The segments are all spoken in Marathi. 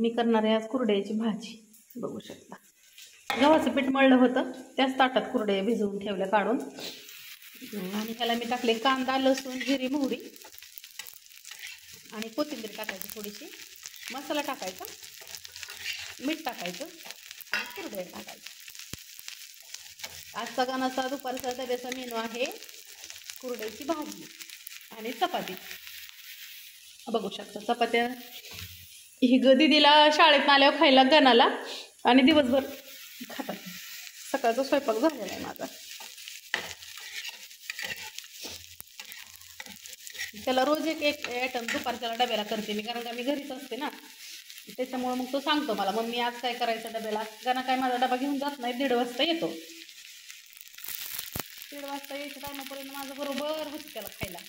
मी करणार आहे आज कुरडयाची भाजी. बघू शकता गव्हाचं पीठ मळलं होतं, त्याच ताटात कुरडया भिजवून ठेवल्या काढून. आणि ह्याला मी टाकले कांदा, लसूण, जिरी, मोहरी आणि कोथिंबीर टाकायची थोडीशी, मसाला टाकायचा, मीठ टाकायचं आणि कुरडया टाकायचं. आजचा गाण्याचा दुपारचा डब्याचा मेनू आहे कुरडयाची भाजी आणि चपाती. बघू शकता चपात्या ही दीदीला शाळेत आल्यावर खायला गणाला आणि दिवसभर खातात. सकाळचा स्वयंपाक झालेला आहे माझा. त्याला रोज एक आयटम दुपारच्याला डब्याला करते मी, कारण का मी घरीच असते ना, त्याच्यामुळे मग तो सांगतो मला मम्मी आज काय करायचं डब्याला. गाणं काय माझा डबा घेऊन जात नाही, 1:30 वाजता येतो. 1:30 वाजता यायच्या टायमापर्यंत माझं बरोबर होतं त्याला खायला.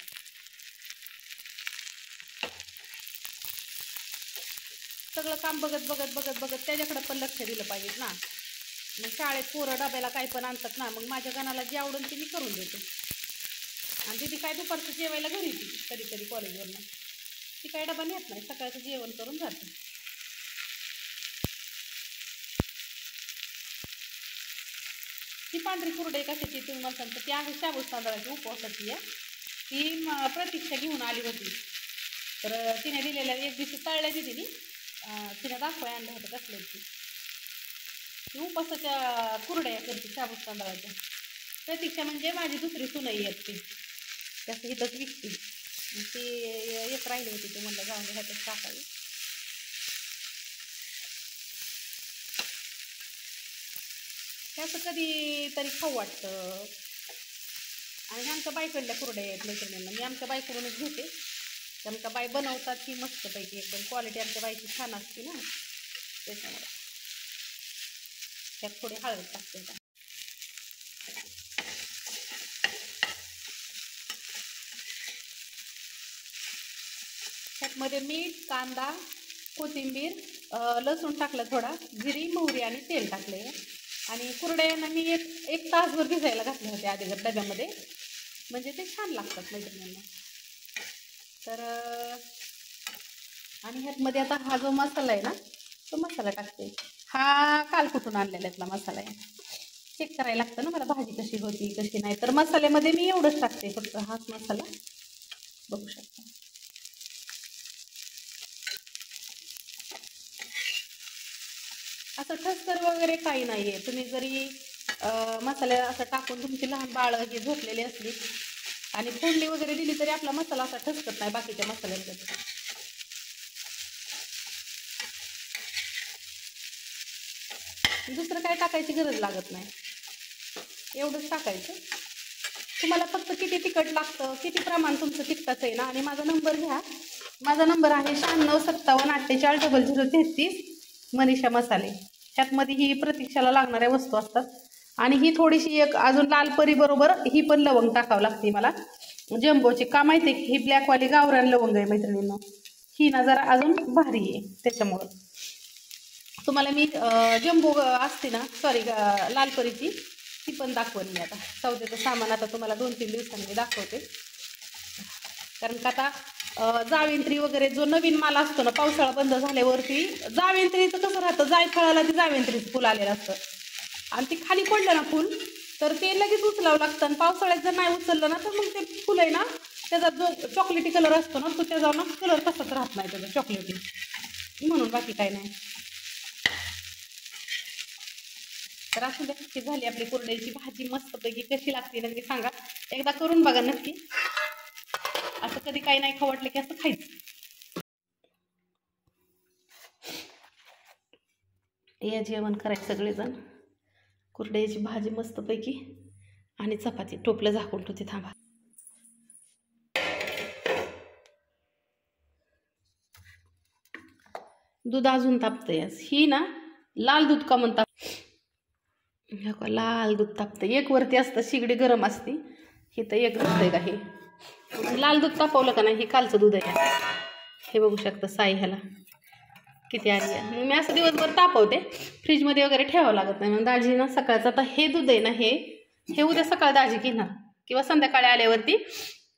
सगळं काम बघत बघत बघत बघत त्याच्याकडे पण लक्ष दिलं पाहिजे ना. मग शाळेत पोरं डब्याला काही पण आणतात ना, मग माझ्या गाण्याला जे आवडेल ते मी करून देते. आणि तिथे काय दुपारचं जेवायला घरी येते कधी कधी कॉलेजवरनं, ती काय डबा नेत नाही, सकाळचं जेवण करून जाते. ती पांढरी कुरडई कशाची तुम्ही मला सांगता, ती आहे शाबूत तांदळाची उपवासाची आहे. ती प्रतीक्षा घेऊन आली होती, तर तिने दिलेल्या एक दिवशी तळल्या तिने तिने दाखवाय आणलं होतं कसलं ती उपवासाच्या कुरड्या करते शाबूत तांदळाच्या. प्रतीक्षा म्हणजे माझी दुसरी सुनई आहेत ती, त्याचं इथंच विकते. ती एक राहिली होती, ते म्हणलं जाऊन ह्यातच टाकावी. त्याचं कधी तरी खाऊ वाटतं. आणि आमच्या बाईकडल्या कुरड्या आहेत मैत्रिणींना, मी आमच्या बाईकडूनच घेते. आमच्या बाई बनवतात ती मस्तपैकी, एकदम क्वालिटी आमच्या बाईची छान असते ना, त्याच्यामुळे त्यात थोडी हळद टाकते. त्यातमध्ये मीठ, कांदा, कोथिंबीर, लसूण टाकलं, थोडा जिरी, मोहरी आणि तेल टाकले. आणि कुरड्यांना मी एक तासभर भिजायला घातले होते आधी डब्यामध्ये, म्हणजे ते छान लागतात मैत्रिणींना. तर आणि ह्यातमध्ये आता हा जो मसाला आहे ना, तो मसाला टाकते. हा काल कुठून आणलेला मसाला आहे, चेक करायला लागतं ना मला भाजी कशी होती कशी नाही. तर मसाल्यामध्ये मी एवढंच टाकते, फक्त हाच मसाला. बघू शकता असं ठसकर वगैरे काही नाही आहे. तुम्ही जरी मसाले असं टाकून तुमची लहान बाळं हे झोपलेली असली आणि फोडणी वगैरे दिली तरी आपला मसाला असा ठसकत नाही बाकीच्या मसाल्यांमध्ये. दुसरं काय टाकायची गरज लागत नाही, एवढंच टाकायचं. तुम्हाला फक्त किती तिखट लागतं, किती प्रमाण तुमचं तिखटाचं आहे ना. आणि माझा नंबर घ्या, माझा नंबर आहे 9657484033 मनीषा मसाले. ह्यातमध्ये ही प्रतीक्षाला लागणाऱ्या वस्तू असतात. आणि ही थोडीशी एक अजून लाल परी बरोबर ही पण लवंग टाकावं लागते मला, जम्बोची. का माहिती आहे ही ब्लॅकवाली गावरान लवंग आहे मैत्रिणींना, ही ना जरा अजून भारी आहे. त्याच्यामुळं तुम्हाला मी जम्बो असते ना, सॉरी लाल परीची, ती पण दाखवून मी आता. सौद्याचं सामान आता तुम्हाला 2-3 दिवसांनी दाखवते. कारण का आता जावेंत्री वगैरे जो नवीन माल असतो ना, पावसाळा बंद झाल्यावरती जावेंत्रीचं कसं राहतं, जायफळाला ती जावेंत्रीचं फुल आलेलं असतं आणि ती खाली पडलं ना फुल, तर ते लगेच उचलावं लागतं. आणि पावसाळ्यात जर नाही उचललं ना, तर मग ते फुल आहे ना, त्याचा जो चॉकलेटी कलर असतो ना, तो त्याचा ना कलर तसाच राहत नाही त्याचा चॉकलेटी, म्हणून बाकी काय नाही. तर असं नक्की झाली आपली कुरड्याची भाजी मस्तपैकी. कशी लागते नक्की सांगा, एकदा करून बघा नक्की. असं कधी काही नाही खाऊ वाटलं की असं खायचं. या जेवण करायचं सगळेजण. कुरड्याची भाजी मस्तपैकी आणि चपाती. टोपलं झाकून ठेवते, थांबा. दूध अजून तापतंय. ही ना लाल दूध का म्हणतात, लाल दूध तापतं. एक वरती असतं शिगडी गरम असते, ही तर एक असतंय का हे लाल दूध तापवलं का नाही, हे कालचं दूध आहे. हे बघू शकता साई ह्याला किती आली आहे. मग मी असं दिवसभर तापवते, फ्रीजमध्ये वगैरे ठेवावं लागत नाही. मग दाजी ना सकाळचं आता हे दूध आहे ना, हे उद्या सकाळ दाजी घेणार किंवा संध्याकाळी आल्यावरती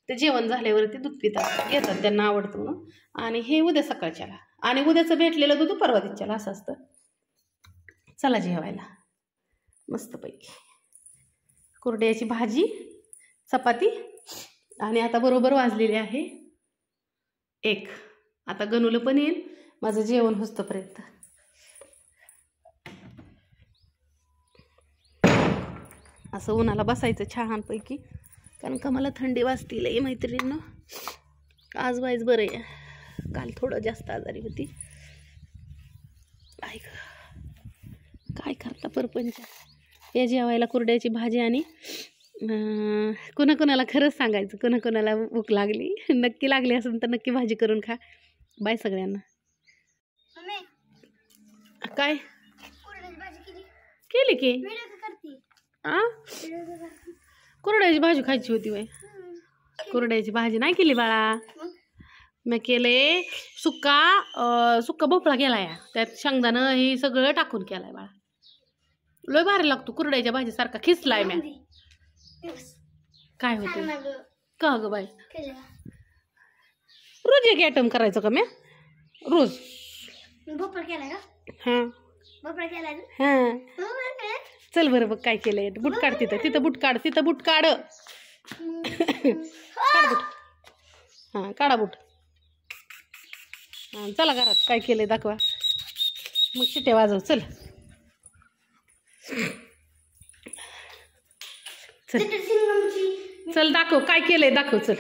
ते जेवण झाल्यावरती दूध पितात, घेतात, त्यांना आवडतं म्हणून. आणि हे उद्या सकाळच्याला आणि उद्याचं भेटलेलं दूध परवा दिवसाला असं असतं. चला जेवायला मस्तपैकी. कुरड्याची भाजी, चपाती आणि आता बरोबर वाजलेली आहे 1. आता गणूला पण येईल माझं जेवण होस्तपर्यंत. असं उन्हाला बसायचं छानपैकी, कारण का मला थंडी वाजती लई मैत्रिणींनो. आज वाईज बरं आहे, काल थोडं जास्त आजारी होती. काय करता परपंच. या जेवायला कुरड्याची भाजी आणि कोणाकोणाला खरंच सांगायचं, कोणाकोणाला भूक लागली, नक्की लागली असेल तर नक्की भाजी करून खा. बाय सगळ्यांना. काय केली की कुरड्याची भाजी खायची होती वय. कुरड्याची भाजी नाही केली बाळा, मी केले सुक्का भोपळा केलाय, त्यात शेंगदाणं हे सगळं टाकून केलाय बाळा. लय भारी लागतो कुरड्याच्या भाजी सारखा खिसलाय मी. काय होतं का ग बाई, रोज एक आयटम करायचं का मी रोज. हां हां चल बरं बघ काय केलंय. बुट काढ, तिथं बुट काढ, तिथं बुट काढ. काढ बुट. हां काढा बुट. हां चला घरात काय केलंय दाखवा, मग शिट्या वाजव. चल चल चल दाखव काय केलंय, दाखव चल.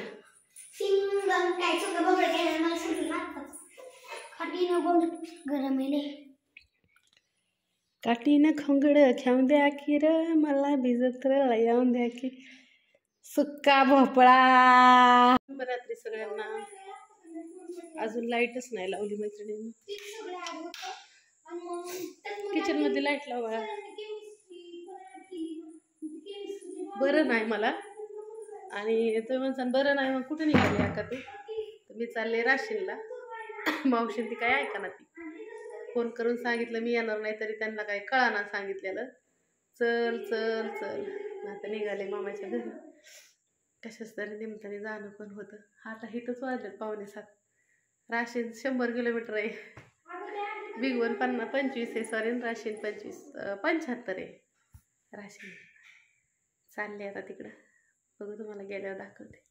काठीनं खोंगड खेळून द्या की र, मला भिजत येऊन द्या की. सुक्का भोपळा. रात्री सगळ्यांना. अजून लाईटच नाही लावली मैत्रिणींनी. किचन मध्ये लाईट लावा. बरं नाही मला, आणि तुम्ही म्हणसान बरं नाही मग कुठे निघाली का तू. मी चालले राशीनला. मावशी ती काय ऐका ना, ती फोन करून सांगितलं मी येणार नाही, तरी त्यांना काय कळाना सांगितलेलं. चल चल चल आता निघाले मामाच्या घरी. कशाच तरी निमताने जाणं पण होतं. आता इथंच वाजलेत 6:45. राशीन 100 किलोमीटर आहे. बिग वन 25 आहे सॉरी, राशीन 75 आहे राशीन. चालले आता तिकडं, बघू तुम्हाला गेल्यावर दाखवते.